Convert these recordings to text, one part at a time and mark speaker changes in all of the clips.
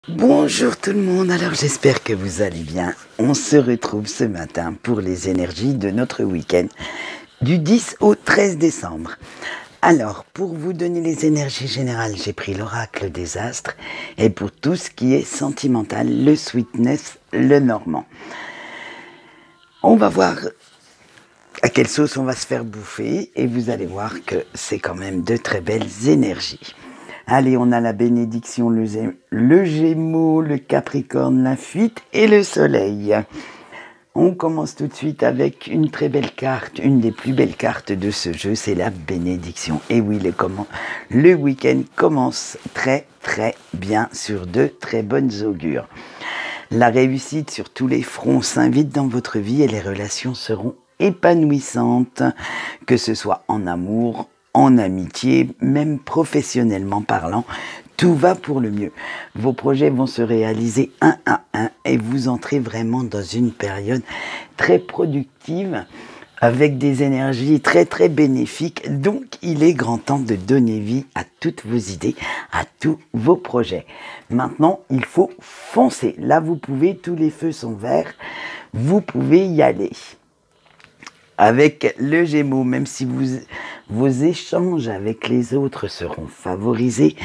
Speaker 1: Bonjour tout le monde, alors j'espère que vous allez bien. On se retrouve ce matin pour les énergies de notre week-end du 10 au 13 décembre. Alors, pour vous donner les énergies générales, j'ai pris l'oracle des astres et pour tout ce qui est sentimental, le sweetness, le normand. On va voir à quelle sauce on va se faire bouffer et vous allez voir que c'est quand même de très belles énergies. Allez, on a la bénédiction, le Gémeaux, le Capricorne, la fuite et le Soleil. On commence tout de suite avec une très belle carte, une des plus belles cartes de ce jeu, c'est la bénédiction. Et oui, le week-end commence très très bien sur de très bonnes augures. La réussite sur tous les fronts s'invite dans votre vie et les relations seront épanouissantes, que ce soit en amour, en amitié, même professionnellement parlant, tout va pour le mieux. Vos projets vont se réaliser un à un et vous entrez vraiment dans une période très productive avec des énergies très très bénéfiques. Donc il est grand temps de donner vie à toutes vos idées, à tous vos projets. Maintenant, il faut foncer. Là, vous pouvez, tous les feux sont verts, vous pouvez y aller. Avec le Gémeaux, même si vos échanges avec les autres seront favorisés,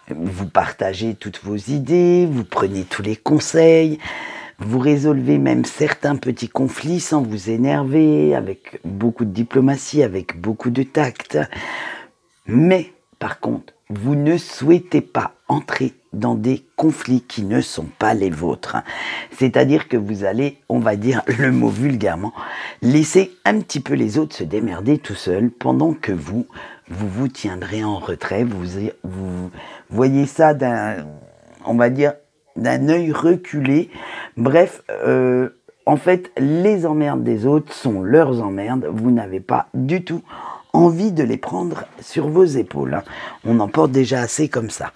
Speaker 1: vous partagez toutes vos idées, vous prenez tous les conseils, vous résolvez même certains petits conflits sans vous énerver, avec beaucoup de diplomatie, avec beaucoup de tact. Mais, par contre, vous ne souhaitez pas entrer dans des conflits qui ne sont pas les vôtres. C'est-à-dire que vous allez, on va dire le mot vulgairement, laisser un petit peu les autres se démerder tout seuls pendant que vous vous tiendrez en retrait. Vous voyez ça on va dire, d'un œil reculé. Bref, en fait, les emmerdes des autres sont leurs emmerdes. Vous n'avez pas du tout envie de les prendre sur vos épaules. On en porte déjà assez comme ça.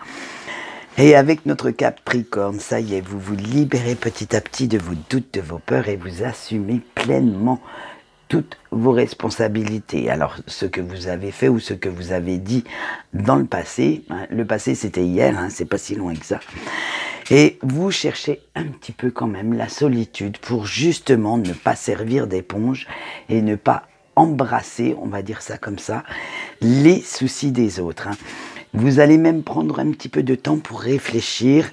Speaker 1: Et avec notre Capricorne, ça y est, vous vous libérez petit à petit de vos doutes, de vos peurs et vous assumez pleinement toutes vos responsabilités. Alors, ce que vous avez fait ou ce que vous avez dit dans le passé, le passé c'était hier, c'est pas si loin que ça. Et vous cherchez un petit peu quand même la solitude pour justement ne pas servir d'éponge et ne pas embrasser, on va dire ça comme ça, les soucis des autres. Vous allez même prendre un petit peu de temps pour réfléchir,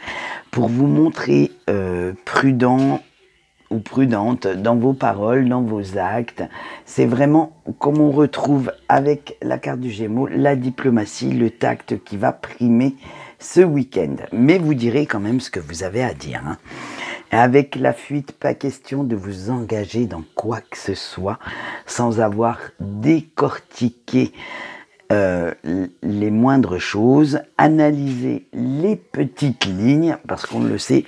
Speaker 1: pour vous montrer prudent ou prudente dans vos paroles, dans vos actes. C'est vraiment comme on retrouve avec la carte du Gémeaux, la diplomatie, le tact qui va primer ce week-end. Mais vous direz quand même ce que vous avez à dire. Avec la fuite, pas question de vous engager dans quoi que ce soit sans avoir décortiqué les moindres choses, analysez les petites lignes, parce qu'on le sait,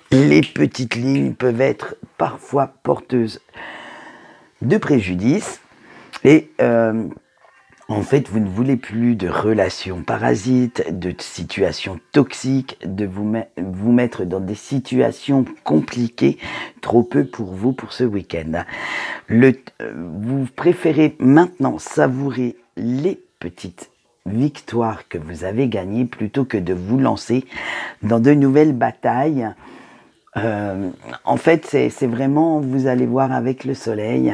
Speaker 1: les petites lignes peuvent être parfois porteuses de préjudice et en fait vous ne voulez plus de relations parasites, de situations toxiques, de vous mettre dans des situations compliquées, trop peu pour vous pour ce week-end. Vous préférez maintenant savourer les petites victoires que vous avez gagnées plutôt que de vous lancer dans de nouvelles batailles. En fait, c'est vraiment, vous allez voir avec le soleil,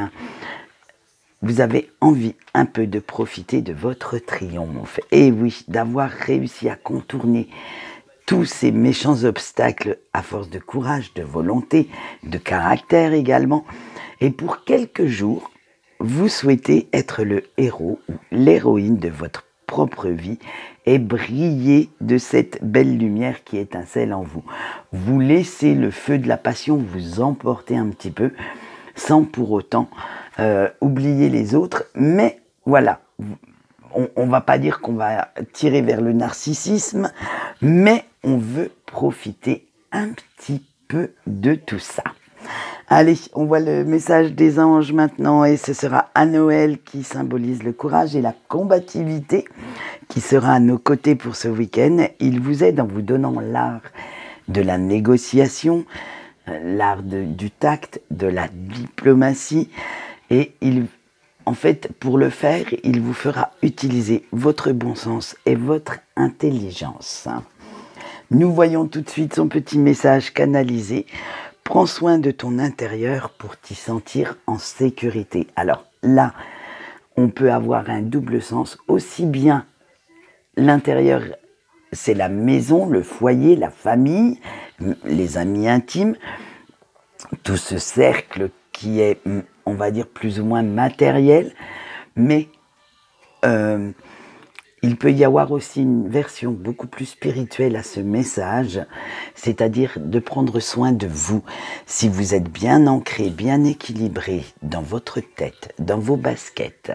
Speaker 1: vous avez envie un peu de profiter de votre triomphe. Et oui, d'avoir réussi à contourner tous ces méchants obstacles à force de courage, de volonté, de caractère également. Et pour quelques jours, vous souhaitez être le héros ou l'héroïne de votre propre vie et briller de cette belle lumière qui étincelle en vous. Vous laissez le feu de la passion vous emporter un petit peu sans pour autant oublier les autres. Mais voilà, on ne va pas dire qu'on va tirer vers le narcissisme, mais on veut profiter un petit peu de tout ça. Allez, on voit le message des anges maintenant et ce sera à Noël qui symbolise le courage et la combativité qui sera à nos côtés pour ce week-end. Il vous aide en vous donnant l'art de la négociation, l'art du tact, de la diplomatie et en fait, pour le faire, il vous fera utiliser votre bon sens et votre intelligence. Nous voyons tout de suite son petit message canalisé. Prends soin de ton intérieur pour t'y sentir en sécurité. Alors là, on peut avoir un double sens, aussi bien l'intérieur, c'est la maison, le foyer, la famille, les amis intimes, tout ce cercle qui est, on va dire, plus ou moins matériel, mais il peut y avoir aussi une version beaucoup plus spirituelle à ce message, c'est-à-dire de prendre soin de vous. Si vous êtes bien ancré, bien équilibré dans votre tête, dans vos baskets,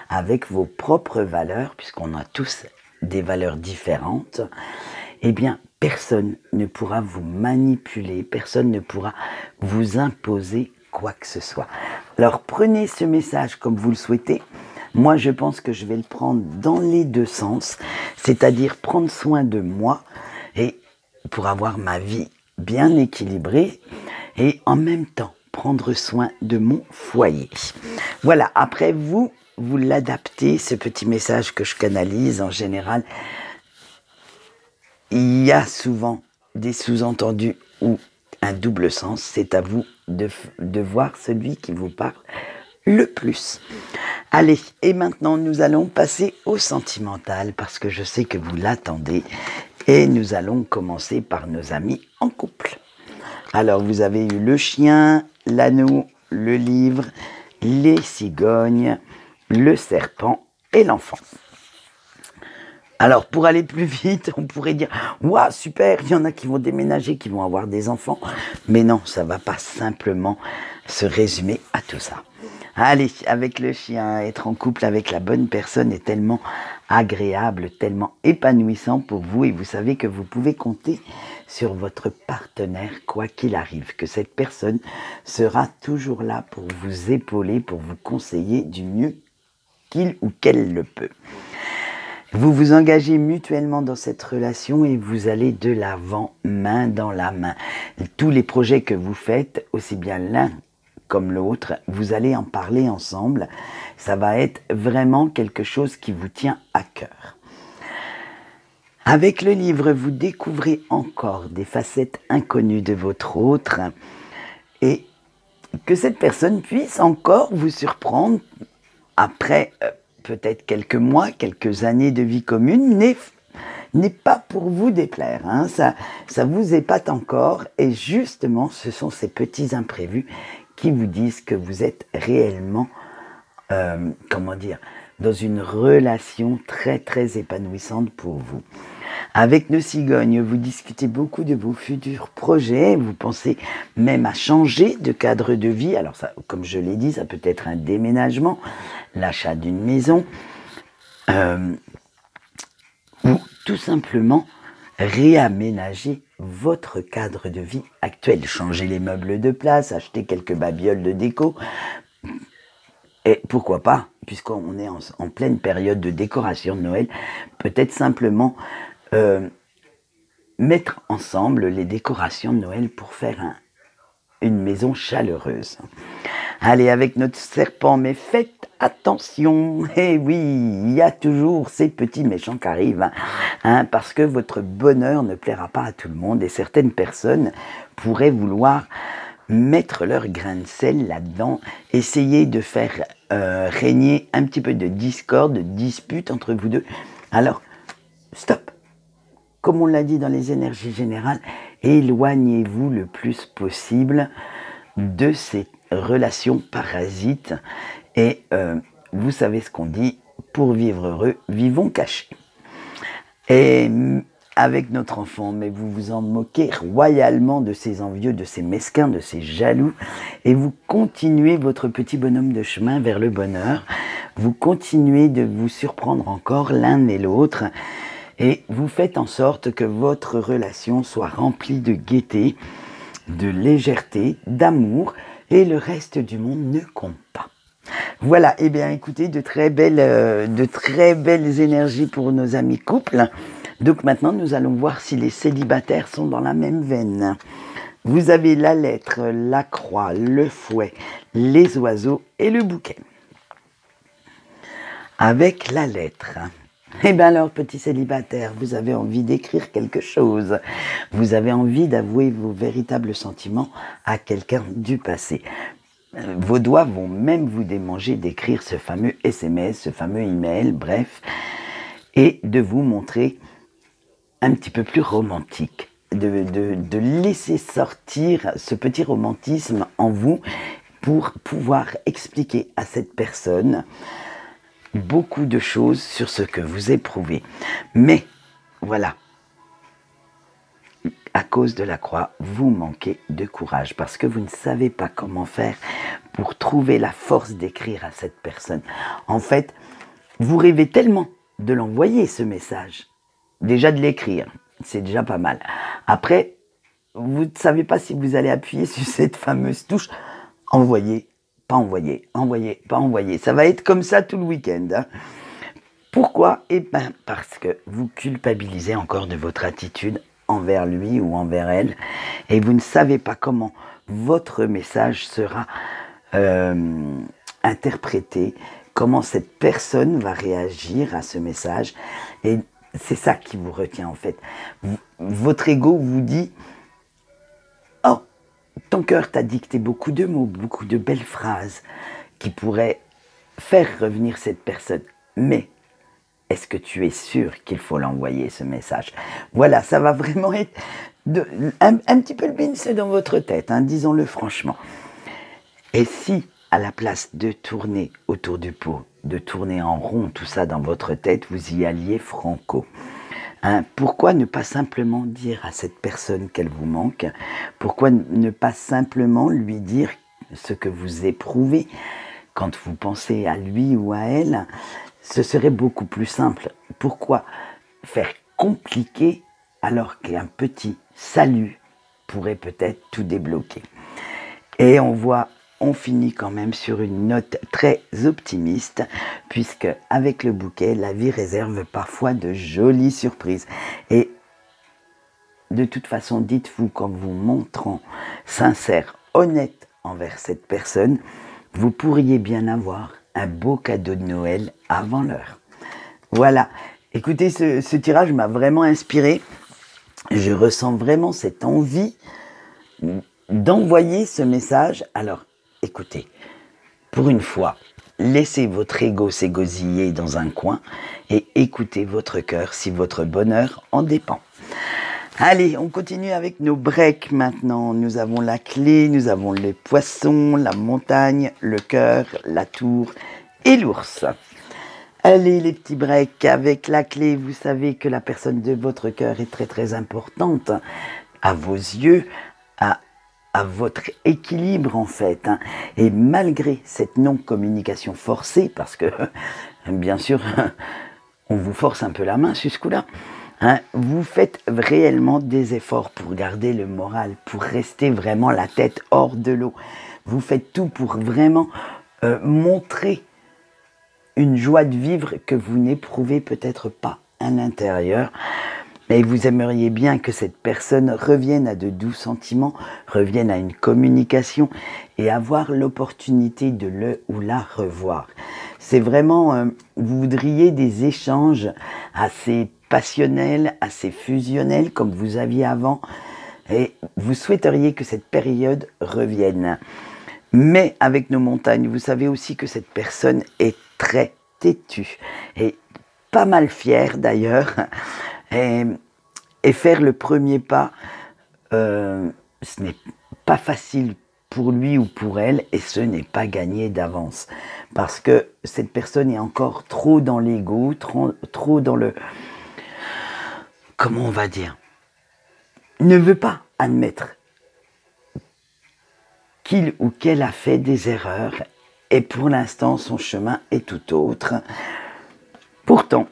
Speaker 1: avec vos propres valeurs, puisqu'on a tous des valeurs différentes, eh bien, personne ne pourra vous manipuler, personne ne pourra vous imposer quoi que ce soit. Alors, prenez ce message comme vous le souhaitez. Moi, je pense que je vais le prendre dans les deux sens, c'est-à-dire prendre soin de moi et pour avoir ma vie bien équilibrée et en même temps prendre soin de mon foyer. Voilà, après vous l'adaptez, ce petit message que je canalise en général. Il y a souvent des sous-entendus ou un double sens, c'est à vous de voir celui qui vous parle le plus. Allez, et maintenant nous allons passer au sentimental parce que je sais que vous l'attendez et nous allons commencer par nos amis en couple. Alors vous avez eu le chien, l'anneau, le livre, les cigognes, le serpent et l'enfant. Alors, pour aller plus vite, on pourrait dire « Waouh, super, il y en a qui vont déménager, qui vont avoir des enfants. » Mais non, ça ne va pas simplement se résumer à tout ça. Allez, avec le chien, être en couple avec la bonne personne est tellement agréable, tellement épanouissant pour vous. Et vous savez que vous pouvez compter sur votre partenaire, quoi qu'il arrive. Que cette personne sera toujours là pour vous épauler, pour vous conseiller du mieux qu'il ou qu'elle le peut. Vous vous engagez mutuellement dans cette relation et vous allez de l'avant, main dans la main. Tous les projets que vous faites, aussi bien l'un comme l'autre, vous allez en parler ensemble. Ça va être vraiment quelque chose qui vous tient à cœur. Avec le livre, vous découvrez encore des facettes inconnues de votre autre et que cette personne puisse encore vous surprendre après peut-être quelques mois, quelques années de vie commune, n'est pas pour vous déplaire. Hein. Ça vous épate encore et justement, ce sont ces petits imprévus qui vous disent que vous êtes réellement, dans une relation très très épanouissante pour vous. Avec nos cigognes, vous discutez beaucoup de vos futurs projets, vous pensez même à changer de cadre de vie. Alors ça, comme je l'ai dit, ça peut être un déménagement, l'achat d'une maison, ou tout simplement réaménager votre cadre de vie actuel, changer les meubles de place, acheter quelques babioles de déco, et pourquoi pas, puisqu'on est en pleine période de décoration de Noël, peut-être simplement mettre ensemble les décorations de Noël pour faire une maison chaleureuse. Allez, avec notre serpent, mais faites attention. Eh oui, il y a toujours ces petits méchants qui arrivent, parce que votre bonheur ne plaira pas à tout le monde et certaines personnes pourraient vouloir mettre leur grain de sel là-dedans, essayer de faire régner un petit peu de discorde, de dispute entre vous deux. Alors, stop. Comme on l'a dit dans les énergies générales, éloignez-vous le plus possible de ces relations parasites. Et vous savez ce qu'on dit, pour vivre heureux, vivons cachés. Et avec notre enfant, mais vous vous en moquez royalement de ces envieux, de ces mesquins, de ces jaloux, et vous continuez votre petit bonhomme de chemin vers le bonheur. Vous continuez de vous surprendre encore l'un et l'autre, et vous faites en sorte que votre relation soit remplie de gaieté, de légèreté, d'amour, et le reste du monde ne compte pas. Voilà, eh bien écoutez, de très belles énergies pour nos amis couples. Donc maintenant, nous allons voir si les célibataires sont dans la même veine. Vous avez la lettre, la croix, le fouet, les oiseaux et le bouquet. Avec la lettre, Eh bien alors, petit célibataire, vous avez envie d'écrire quelque chose. Vous avez envie d'avouer vos véritables sentiments à quelqu'un du passé. Vos doigts vont même vous démanger d'écrire ce fameux SMS, ce fameux email, bref, et de vous montrer un petit peu plus romantique, de laisser sortir ce petit romantisme en vous pour pouvoir expliquer à cette personne beaucoup de choses sur ce que vous éprouvez. Mais, voilà, à cause de la croix, vous manquez de courage parce que vous ne savez pas comment faire pour trouver la force d'écrire à cette personne. En fait, vous rêvez tellement de l'envoyer ce message, déjà de l'écrire, c'est déjà pas mal. Après, vous ne savez pas si vous allez appuyer sur cette fameuse touche « Envoyer ». Pas envoyer, envoyer, pas envoyer. Ça va être comme ça tout le week-end. Hein. Pourquoi ? Eh bien, parce que vous culpabilisez encore de votre attitude envers lui ou envers elle, et vous ne savez pas comment votre message sera interprété, comment cette personne va réagir à ce message, et c'est ça qui vous retient en fait. Votre ego vous dit « Oh, ton cœur t'a dicté beaucoup de mots, beaucoup de belles phrases qui pourraient faire revenir cette personne. Mais est-ce que tu es sûr qu'il faut l'envoyer, ce message ?» Voilà, ça va vraiment être un petit peu le bince dans votre tête, hein, disons-le franchement. Et si, à la place de tourner autour du pot, de tourner en rond tout ça dans votre tête, vous y alliez franco ? Hein, pourquoi ne pas simplement dire à cette personne qu'elle vous manque? Pourquoi ne pas simplement lui dire ce que vous éprouvez quand vous pensez à lui ou à elle? Ce serait beaucoup plus simple. Pourquoi faire compliqué alors qu'un petit salut pourrait peut-être tout débloquer? Et on finit quand même sur une note très optimiste, puisque avec le bouquet, la vie réserve parfois de jolies surprises. Et de toute façon, dites-vous qu'en vous montrant sincère, honnête envers cette personne, vous pourriez bien avoir un beau cadeau de Noël avant l'heure. Voilà, écoutez, ce tirage m'a vraiment inspiré. Je ressens vraiment cette envie d'envoyer ce message. Alors, écoutez, pour une fois, laissez votre ego s'égosiller dans un coin et écoutez votre cœur si votre bonheur en dépend. Allez, on continue avec nos breaks maintenant. Nous avons la clé, nous avons les poissons, la montagne, le cœur, la tour et l'ours. Allez les petits breaks, avec la clé, vous savez que la personne de votre cœur est très très importante à vos yeux, à votre équilibre en fait, hein. Et malgré cette non-communication forcée, parce que bien sûr on vous force un peu la main sur ce coup-là, hein, vous faites réellement des efforts pour garder le moral, pour rester vraiment la tête hors de l'eau. Vous faites tout pour vraiment montrer une joie de vivre que vous n'éprouvez peut-être pas à l'intérieur. Mais vous aimeriez bien que cette personne revienne à de doux sentiments, revienne à une communication et avoir l'opportunité de le ou la revoir. C'est vraiment, vous voudriez des échanges assez passionnels, assez fusionnels comme vous aviez avant, et vous souhaiteriez que cette période revienne. Mais avec nos montagnes, vous savez aussi que cette personne est très têtue et pas mal fière d'ailleurs. Et faire le premier pas, ce n'est pas facile pour lui ou pour elle, et ce n'est pas gagné d'avance. Parce que cette personne est encore trop dans l'ego, trop dans le... Comment on va dire? Ne veut pas admettre qu'il ou qu'elle a fait des erreurs, et pour l'instant, son chemin est tout autre. Pourtant,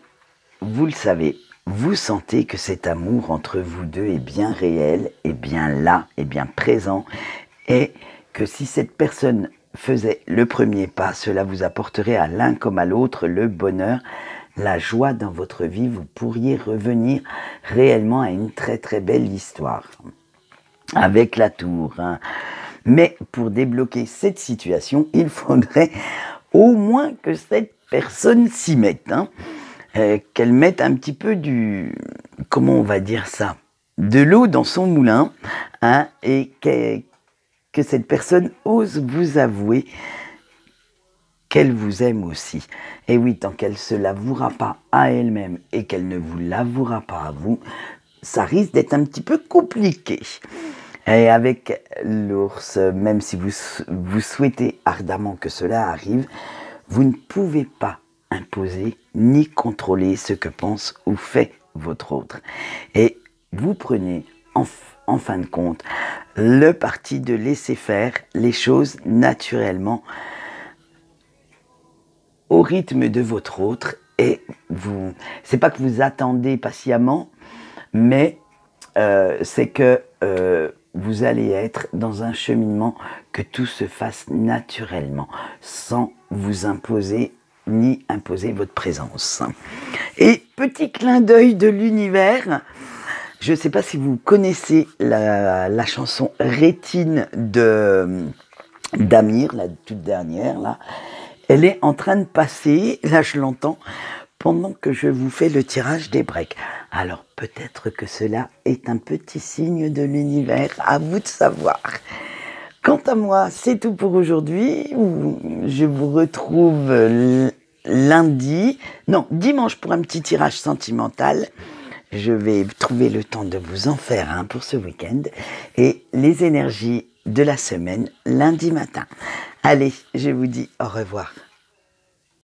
Speaker 1: vous le savez, vous sentez que cet amour entre vous deux est bien réel, est bien là, est bien présent, et que si cette personne faisait le premier pas, cela vous apporterait à l'un comme à l'autre le bonheur, la joie dans votre vie. Vous pourriez revenir réellement à une très très belle histoire avec la tour, hein. Mais pour débloquer cette situation, il faudrait au moins que cette personne s'y mette, hein. qu'elle mette un petit peu comment on va dire ça, de l'eau dans son moulin, hein, et que cette personne ose vous avouer qu'elle vous aime aussi. Et oui, tant qu'elle ne se l'avouera pas à elle-même et qu'elle ne vous l'avouera pas à vous, ça risque d'être un petit peu compliqué. Et avec l'ours, même si vous souhaitez ardemment que cela arrive, vous ne pouvez pas imposer ni contrôler ce que pense ou fait votre autre. Et vous prenez en fin de compte le parti de laisser faire les choses naturellement au rythme de votre autre, et c'est pas que vous attendez patiemment, mais c'est que vous allez être dans un cheminement que tout se fasse naturellement, sans vous imposer ni imposer votre présence. Et petit clin d'œil de l'univers, je ne sais pas si vous connaissez la chanson Rétine d'Amir, la toute dernière là. Elle est en train de passer, là je l'entends, pendant que je vous fais le tirage des breaks. Alors peut-être que cela est un petit signe de l'univers, à vous de savoir. Quant à moi, c'est tout pour aujourd'hui. Je vous retrouve dimanche pour un petit tirage sentimental. Je vais trouver le temps de vous en faire un pour ce week-end. Et les énergies de la semaine, lundi matin. Allez, je vous dis au revoir.